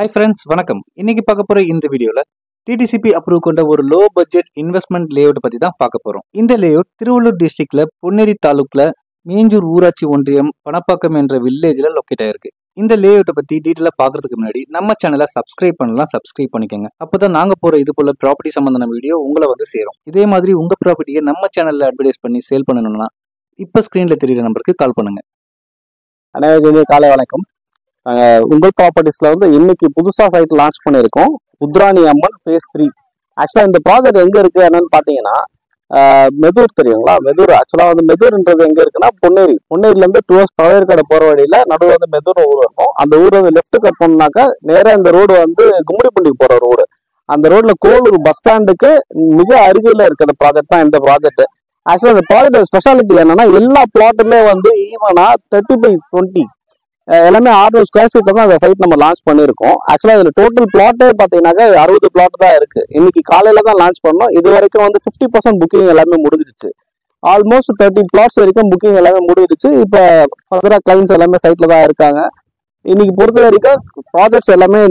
Hi friends, வணக்கம். இன்னைக்கு பார்க்க போற இந்த வீடியோல டிடிசிபி அப்ரூவ் கொண்ட ஒரு லோ பட்ஜெட் இன்வெஸ்ட்மெண்ட் லேஅவுட் பத்தி தான் பார்க்க போறோம். இந்த லேஅவுட் திருவள்ளூர் டிஸ்ட்ரிக்ட்ல பொன்னேரி தாலுக்ல மேஞ்சூர் ஊராட்சி ஒன்றியம் பணப்பாக்கம் என்ற வில்லேஜ்ல லொக்கேட் ஆயிருக்கு. இந்த லேஅவுட்டை பத்தி டீட்டெயிலா பாக்குறதுக்கு முன்னாடி நம்ம சேனலை சப்ஸ்கிரைப் பண்ணலாம், சப்ஸ்கிரைப் பண்ணிக்கோங்க. அப்பதான் நாங்க போற இது போல ப்ராப்பர்ட்டி சம்பந்தமான வீடியோ உங்களை வந்து சேரும். இதே மாதிரி உங்க ப்ராப்பர்ட்டியை நம்ம சேனல்ல அட்வர்டைஸ் பண்ணி சேல் பண்ணணும்னா இப்ப ஸ்கிரீன்ல தெரியுற நம்பருக்கு கால் பண்ணுங்க. அனைவருக்கும் காலை வணக்கம். உங்கள் ப்ராப்பர்ட்டிஸ்ல வந்து இன்னைக்கு புதுசா சைட் லான்ச் பண்ணியிருக்கோம். உத்ராணி அம்மன் phase 3. ஆக்சுவலா இந்த ப்ராஜெக்ட் எங்க இருக்கு என்னன்னு பாத்தீங்கன்னா, மெதூர் தெரியுங்களா? மெதூர் ஆக்சுவலா வந்து மெதூர்ன்றது எங்க இருக்குன்னா பொன்னேரில இருந்து டுவர்ஸ் பழையர்கடை போற வழியில நடுவில் வந்து மெதூர் ஊர் இருக்கும். அந்த ஊர் வந்து லெஃப்ட் கட் பண்ணாக்கா நேரா இந்த ரோடு வந்து கும்மிடிப்பூண்டிக்கு போற ரோடு. அந்த ரோட்ல கோலூர் பஸ் ஸ்டாண்டுக்கு மிக அருகில இருக்கிற ப்ராஜெக்ட் தான் இந்த ப்ராஜெக்ட். ஆக்சுவலா இந்த ப்ராஜெக்ட் ஸ்பெஷாலிட்டி என்னன்னா, எல்லா பிளாட்டுமே வந்து ஈவனா 30/20 எல்லாமே 600 ஸ்கொயர் ஃபீட் தான் அந்த சைட் நம்ம லான்ச் பண்ணியிருக்கோம். ஆக்சுவலா இதுல டோட்டல் பிளாட்டே பாத்தீங்கன்னாக்கா 60 பிளாட் தான் இருக்கு. இன்னைக்கு காலையில தான் லான்ச் பண்ணோம். இது வரைக்கும் வந்து 50% புக்கிங் எல்லாமே முடிஞ்சிருச்சு. ஆல்மோஸ்ட் 30 பிளாட்ஸ் வரைக்கும் புக்கிங் எல்லாமே முடிஞ்சிருச்சு. இப்ப ஃபர்தரா கிளைண்ட்ஸ் எல்லாமே சைட்ல தான் இருக்காங்க. இன்னைக்கு பொறுத்த வரைக்கும் ப்ராஜெக்ட்ஸ் எல்லாமே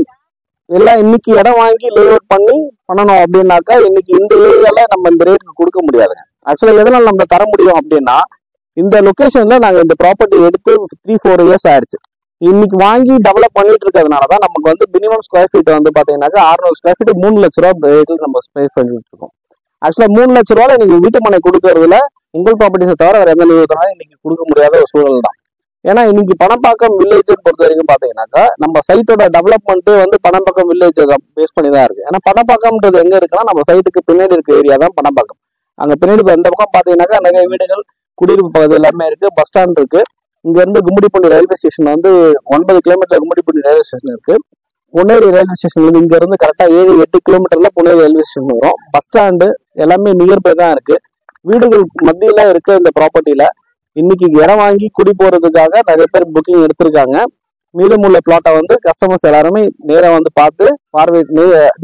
எல்லாம் இன்னைக்கு இடம் வாங்கி லேஅவுட் பண்ணணும் அப்படின்னாக்கா இன்னைக்கு இந்த ஏரியால நம்ம இந்த ரேட்டுக்கு கொடுக்க முடியாதுங்க. ஆக்சுவலா எதனால நம்ம தர முடியும் அப்படின்னா, இந்த லொகேஷன்ல நாங்க இந்த ப்ராப்பர்ட்டி எடுத்து 3-4 இயர்ஸ் ஆயிடுச்சு. இன்னைக்கு வாங்கி டெவலப் பண்ணிட்டு இருக்கிறதுனாலதான் நமக்கு வந்து மினிமம் ஸ்கொயர் ஃபீட் வந்து பாத்தீங்கன்னாக்கா 600 ஸ்கொயர் ஃபீட் 3 லட்ச ரூபாய் ரேட்டில் நம்ம ஸ்பேஸ் பண்ணிட்டு இருக்கோம். ஆக்சுவலா 3 லட்ச ரூபாய் நீங்க வீட்டு மனை கொடுக்கறதுல உங்கள் ப்ராப்பர்ட்டிஸை தவிர வேற எந்த நிறுவனத்தாலும் இன்னைக்கு கொடுக்க முடியாத ஒரு சூழல் தான். ஏன்னா இன்னைக்கு பணப்பாக்கம் வில்லேஜ் பொறுத்த வரைக்கும் பாத்தீங்கன்னாக்கா நம்ம சைட்டோட டெவலப்மெண்ட்டே வந்து பணப்பாக்கம் வில்லேஜ் பேஸ் பண்ணி தான் இருக்கு. ஏன்னா பணப்பாக்கம்ன்றது எங்க இருக்குன்னா நம்ம சைட்டுக்கு பின்னாடி இருக்க ஏரியா தான் பணப்பாக்கம். அங்க பின்னாடி இந்த பக்கம் பாத்தீங்கன்னாக்கா நிறைய வீடுகள் குடியிருப்பு பகுதி எல்லாமே இருக்கு. பஸ் ஸ்டாண்ட் இருக்கு. இங்க இருந்து கும்மிடிப்பூண்டி ரயில்வே ஸ்டேஷன் வந்து 9 கிலோமீட்டர் கும்மிடிப்பூண்டி ரயில்வே ஸ்டேஷன் இருக்கு. பொன்னேரி ரயில்வே ஸ்டேஷன் இங்க இருந்து கரெக்டா 7-8 கிலோமீட்டர்ல பொன்னேரி ரயில்வே ஸ்டேஷன் வரும். பஸ் ஸ்டாண்டு எல்லாமே நியர்பை தான் இருக்கு. வீடுகள் மத்தியில இருக்க இந்த ப்ராப்பர்ட்டியில இன்னைக்கு இடம் வாங்கி குடி போறதுக்காக நிறைய பேர் புக்கிங் எடுத்திருக்காங்க. மீதமுள்ள பிளாட்டை வந்து கஸ்டமர்ஸ் எல்லாருமே நேரா வந்து பார்த்து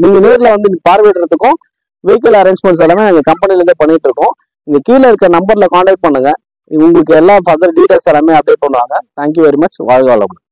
நீங்க நேர்ல வந்து பார்வையிடுறதுக்கும் வெஹிக்கிள் அரேஞ்ச்மெண்ட்ஸ் எல்லாமே எங்க கம்பெனில இருந்தே பண்ணிட்டு இருக்கோம். இங்க கீழே இருக்க நம்பர்ல கான்டாக்ட் பண்ணுங்க. உங்களுக்கு எல்லா ஃபர்தர் டீடைல்ஸ் எல்லாமே அப்டேட் பண்ணுவாங்க. Thank you very much. வாழ்க வளமுடன்.